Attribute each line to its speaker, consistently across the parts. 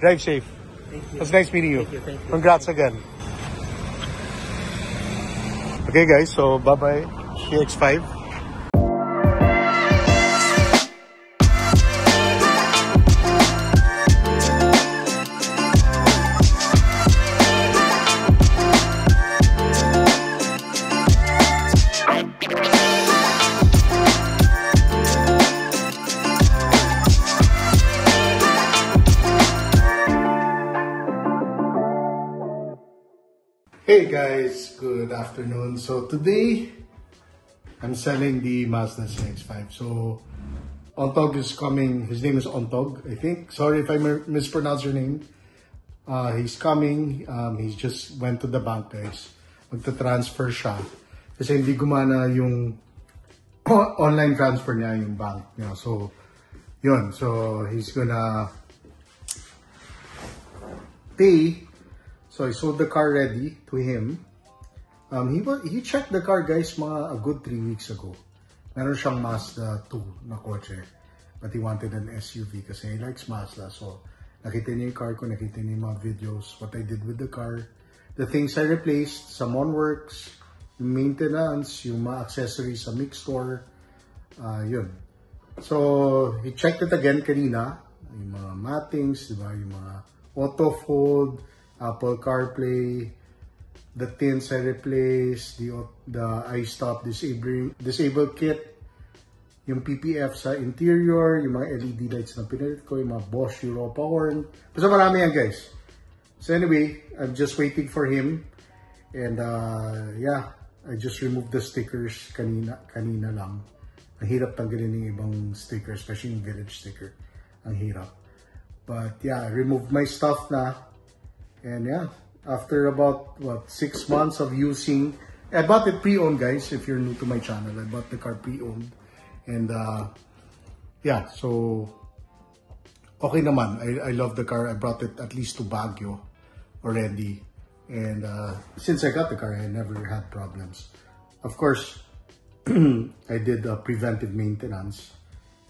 Speaker 1: Drive safe.
Speaker 2: Thank you.
Speaker 1: It was nice meeting you.
Speaker 2: Thank you.
Speaker 1: Congrats again. Okay guys, so bye-bye CX-5. Hey guys, good afternoon. So today, I'm selling the Mazda CX-5. So Ontog is coming. His name is Ontog, I think. Sorry if I mispronounce your name. He's coming. He just went to the bank, guys. Magta-transfer siya. Kasi hindi gumana yung online transfer niya, yung bank niya. So, yun. So, he's gonna pay. So I sold the car ready to him. He checked the car, guys, a good 3 weeks ago. Meron siyang Mazda 2 na kotse. But he wanted an SUV kasi he likes Mazda. So nakita niya yung car ko, nakita niya yung mga videos, what I did with the car. The things I replaced, some on works, yung maintenance, yung mga accessories sa mix store. Yun. So he checked it again kanina. Yung mga mattings, diba? Yung mga auto fold, Apple CarPlay, the tints I replaced, the iStop disable kit, yung PPF sa interior, yung mga LED lights na pinalit ko, yung mga Bosch Europa horn. Basta marami yan, guys. So anyway, I'm just waiting for him. And yeah, I just removed the stickers kanina lang. Ang hirap tanggalin ng ibang sticker, especially yung village sticker. Ang hirap. But yeah, I removed my stuff na. And yeah, after about, 6 months of using, I bought it pre-owned, guys, if you're new to my channel. I bought the car pre-owned. And yeah, so, okay naman. I love the car. I brought it at least to Baguio already. And since I got the car, I never had problems. Of course, I did preventive maintenance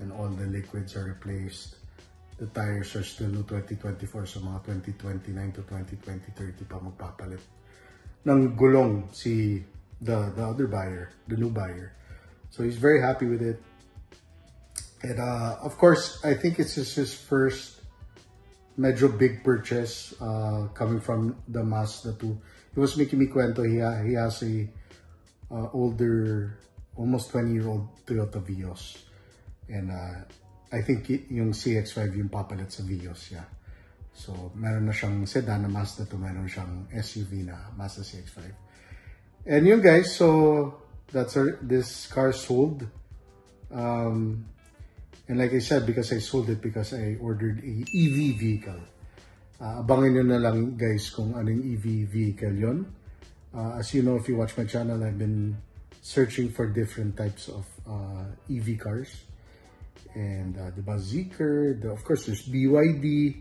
Speaker 1: and all the liquids are replaced. The tires are still new 2024, so mga 2029 to 2030 pa magpapalit ng gulong si the other buyer, the new buyer. So he's very happy with it. And of course, I think it's his first medyo big purchase coming from the Mazda 2. He was making me kwento, he has a older, almost 20-year-old Toyota Vios. And I think yung CX-5 yung papalit sa Vios, yeah. So, meron na siyang sedan na Mazda 2, meron siyang SUV na Mazda CX-5. And yun, guys, so that's this car sold. And like I said, because I sold it because I ordered a EV vehicle. Abangin nyo na lang, guys, kung anong EV vehicle yun. As you know, if you watch my channel, I've been searching for different types of EV cars. And diba, Zeekr, of course there's BYD.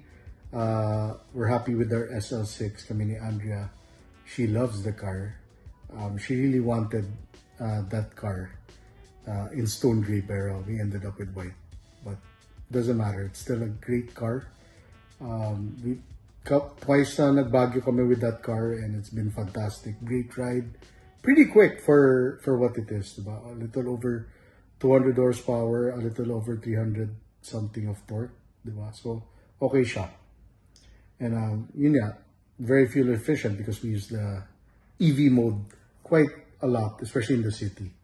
Speaker 1: We're happy with our SL6 kami ni Andrea. She loves the car. She really wanted that car in stone gray, pero we ended up with white. But doesn't matter, it's still a great car. Twice na nag-Baguio kami with that car and it's been fantastic. Great ride. Pretty quick for what it is, diba? A little over 200 horsepower, a little over 300 something of torque, diba? So, okay siya. And yun nga, very fuel efficient because we use the EV mode quite a lot, especially in the city.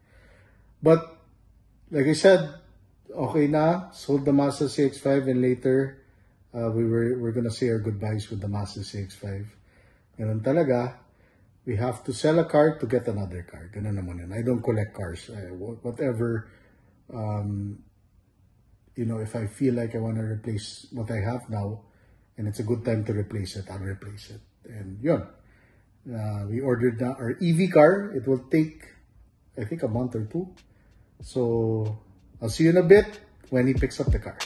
Speaker 1: But, like I said, okay na, sold the Mazda CX-5 and later, we're gonna say our goodbyes with the Mazda CX-5. Ganun talaga, we have to sell a car to get another car. Ganun naman yun. I don't collect cars. Whatever, you know, if I feel like I want to replace what I have now and it's a good time to replace it, I'll replace it. And yun, we ordered our EV car. It will take, I think, a month or 2. So I'll see you in a bit when he picks up the car.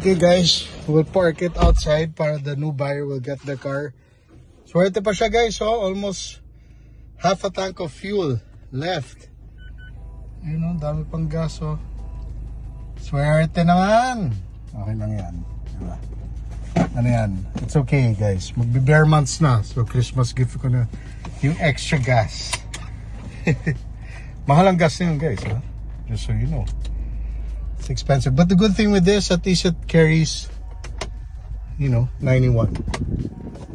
Speaker 1: Okay guys, we'll park it outside para the new buyer will get the car. Swerte pa siya guys, oh, almost half a tank of fuel left. You know, dami pang gas, oh. Swerte naman. Okay lang yan. Diba? Ano yan? It's okay guys. Magbe-bare months na. So Christmas gift ko na yung extra gas. Mahal ang gas na yun guys, huh? Just so you know. It's expensive. But the good thing with this, at least it carries, you know, 91.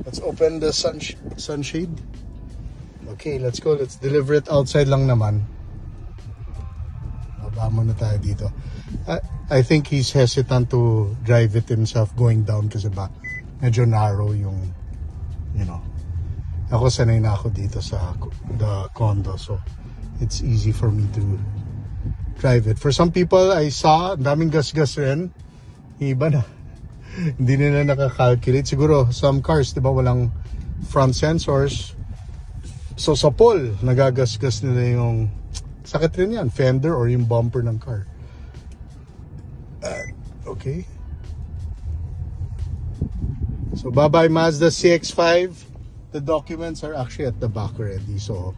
Speaker 1: Let's open the sunshade. Okay, let's go. Let's deliver it outside lang naman. Baba muna tayo dito. I think he's hesitant to drive it himself going down kasi ba medyo narrow yung, you know. Ako sanay na ako dito sa the condo, so it's easy for me to drive it. For some people, I saw, daming gas-gas rin. Iba na. Hindi nila nakakalculate. Siguro, some cars, di ba, walang front sensors. So, sa pole, nagagas-gas nila yung, sakit rin yan, fender or yung bumper ng car. Okay. So, bye-bye Mazda CX-5. The documents are actually at the back already. So,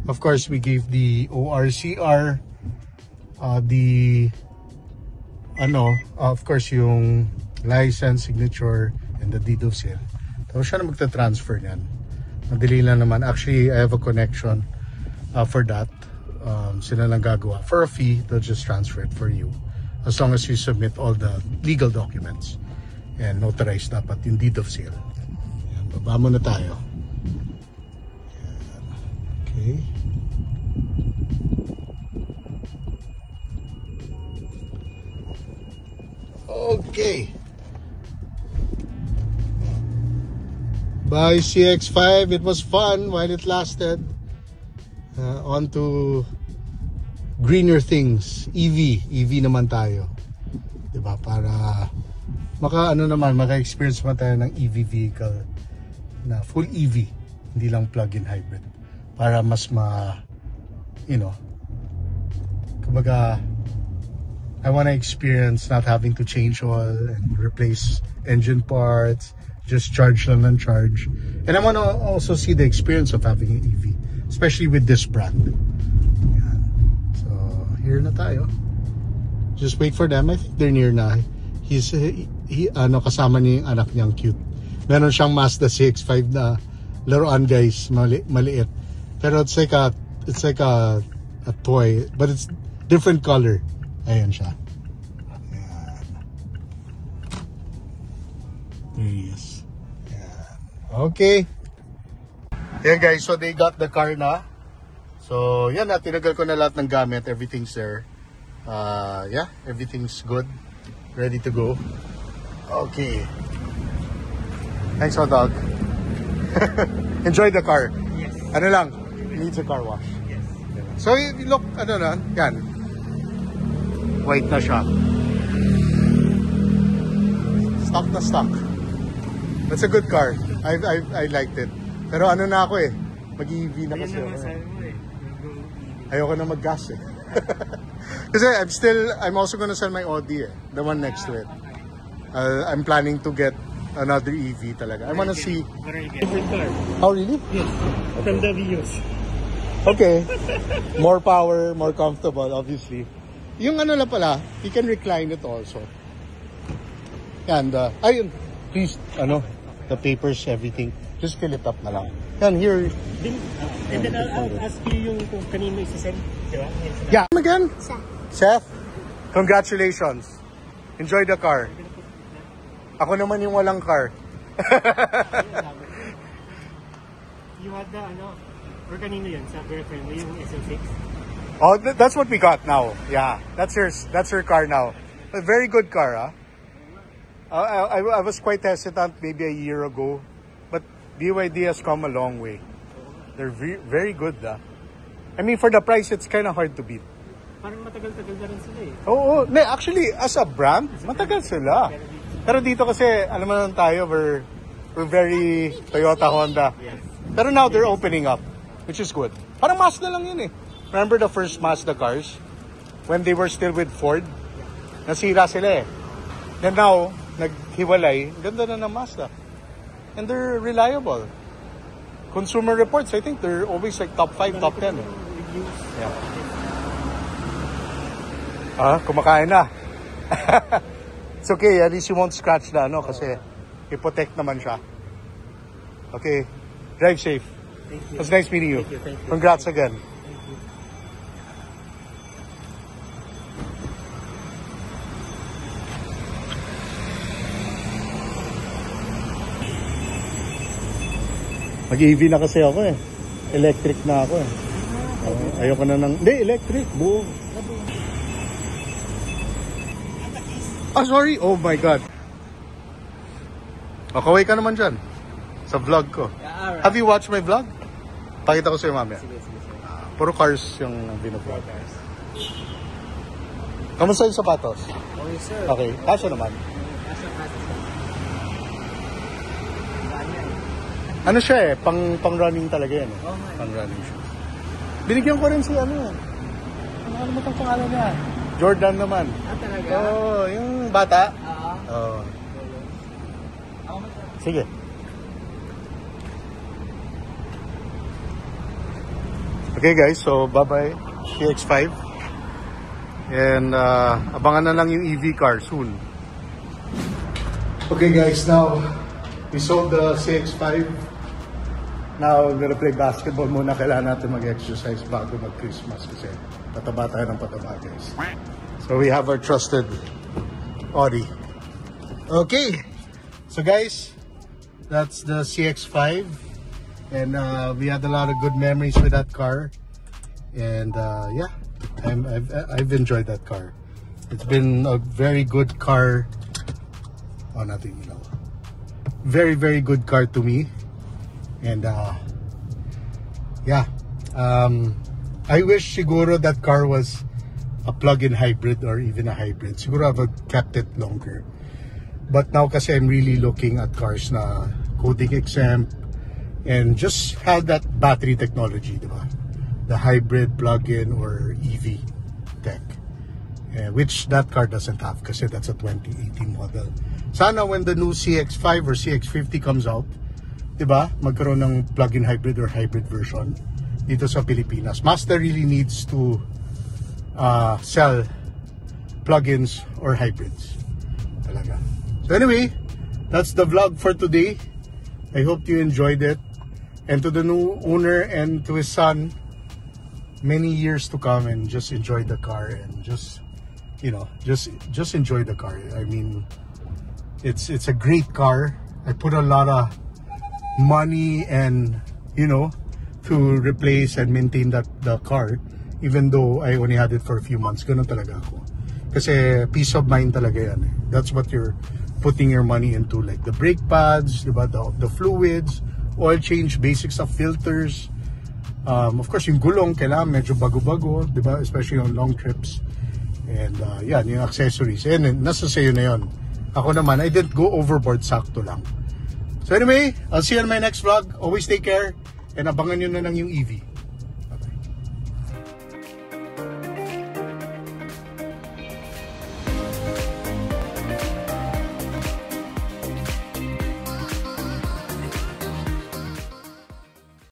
Speaker 1: of course, we gave the ORCR, of course, yung license, signature, and the deed of sale. Tapos siya na magta-transfer niyan. Madali lang naman. Actually, I have a connection for that. Sila lang gagawa. For a fee, they'll just transfer it for you. As long as you submit all the legal documents and notarize dapat yung deed of sale. Yan, baba muna tayo. Yan. Okay. Okay. Bye CX-5. It was fun while it lasted. On to greener things. EV naman tayo. Diba? Para maka-experience naman tayo ng EV vehicle na full EV, hindi lang plug-in hybrid. Para mas kumbaga, I want to experience not having to change oil and replace engine parts, just charge lang and charge. And I want to also see the experience of having an EV, especially with this brand. Yan. So, here na tayo. Just wait for them. I think they're near na. Kasama niya yung anak niyang cute. Meron siyang Mazda CX-5 na laruan guys, maliit. Pero it's like a toy, but it's different color. Ayan siya. Ayan. There he is. Ayan. Okay. Ayan guys, so they got the car na. So, yan na. Tinagal ko na lahat ng gamit. Everything's there. Yeah, everything's good. Ready to go. Okay. Thanks, hot dog. Enjoy the car.
Speaker 2: Yes.
Speaker 1: Ano lang, needs a car wash.
Speaker 2: Yes.
Speaker 1: So, look, yan. White na siya. Stock na stock. That's a good car. I liked it. Pero na ako eh. Mag-EV na kasi ako. Ayoko na mag-gas eh. Kasi I'm also gonna sell my Audi eh. The one next to it. I'm planning to get another EV talaga. I wanna see.
Speaker 2: Different car.
Speaker 1: Oh really?
Speaker 2: Yes. From the videos.
Speaker 1: Okay. More power, more comfortable, obviously. Yung lang pala, you can recline it also. Yan, ayun. Please, the papers, everything. Just fill it up na lang. Yan, here.
Speaker 2: And then I'll ask you yung kung kanino isasend. Diba?
Speaker 1: Yeah. Again? Seth? Congratulations. Enjoy the car. Ako naman yung walang car.
Speaker 2: You had the, or kanino yun? Sa girlfriend mo yung SL6?
Speaker 1: Oh, that's what we got now. Yeah, that's her car now. A very good car, huh? I was quite hesitant maybe a year ago, but BYD has come a long way. They're very good, huh? I mean, for the price, it's kind of hard to beat.
Speaker 2: Parang matagal-tagal na rin sila eh.
Speaker 1: Oo, actually, as a brand, matagal sila. Pero dito kasi, alam mo naman tayo, we're very Toyota, Honda.
Speaker 2: Yes.
Speaker 1: Pero now they're opening up, which is good. Parang Mazda lang yun eh. Remember the first Mazda cars? When they were still with Ford? Nasira sila eh. Then now, naghiwalay, ganda na ng Mazda. And they're reliable. Consumer reports, I think they're always like top 5, top 10.
Speaker 2: Reviews.
Speaker 1: Yeah. Kumakain na. It's okay, at least you won't scratch na, no? Kasi i-protect naman siya. Okay, drive safe.
Speaker 2: Thank you.
Speaker 1: It was nice meeting you.
Speaker 2: Thank you.
Speaker 1: Congrats again.
Speaker 2: Thank you.
Speaker 1: Mag-EV na kasi ako eh. Electric na ako eh. Ayoko na ng... Hindi, electric. Buo. Sorry. Oh my God. Kaway ka naman dyan. Sa vlog ko.
Speaker 2: Yeah, alright.
Speaker 1: Have you watched my vlog? Pakita ko sa'yo mamaya.
Speaker 2: Sige.
Speaker 1: Puro cars yung binavlog. Kamusta yung sapatos?
Speaker 2: Okay, sir.
Speaker 1: Okay. Kasya naman. Ano siya eh, pang running talaga yan eh.
Speaker 2: Oh my.
Speaker 1: Pang running shoes. Binigyan ko rin si ano. Ano mo itong pangalan niya? Jordan naman.
Speaker 2: Talaga?
Speaker 1: Oo, yung bata. Oo. Sige. Okay guys, so bye-bye CX-5. And abangan na lang yung EV car soon. Okay guys, now we sold the CX-5. Now, we're gonna play basketball muna. Kailangan natin mag-exercise bago mag-Christmas kasi pataba tayo ng pataba, guys. So, we have our trusted Audi. Okay. So, guys, that's the CX-5. And we had a lot of good memories with that car. And yeah, I've enjoyed that car. It's been a very good car. Oh, nothing, you know. Very, very good car to me. And yeah, I wish siguro that car was a plug-in hybrid or even a hybrid. Siguro I would kept it longer. But now kasi I'm really looking at cars na coding exempt and just have that battery technology, diba? The hybrid, plug-in or EV tech, which that car doesn't have kasi that's a 2018 model. Sana when the new CX-5 or CX-50 comes out, diba, magkaroon ng plug-in hybrid or hybrid version dito sa Pilipinas. Mazda really needs to sell plug-ins or hybrids. Talaga. So anyway, that's the vlog for today. I hope you enjoyed it. And to the new owner and to his son, many years to come, and just enjoy the car and just, you know, just enjoy the car. I mean, it's a great car. I put a lot of money and, you know, to replace and maintain the car, even though I only had it for a few months. Ganun talaga ako. Kasi peace of mind talaga yan eh. That's what you're putting your money into, like the brake pads, diba? The fluids, oil change, basics of filters. Of course, yung gulong, kailangan medyo bago-bago, diba? Especially on long trips. And yan, yung accessories. And nasa sayo na yun. Ako naman, I didn't go overboard, sakto lang. So anyway, I'll see you on my next vlog. Always take care and abangan nyo na lang yung EV.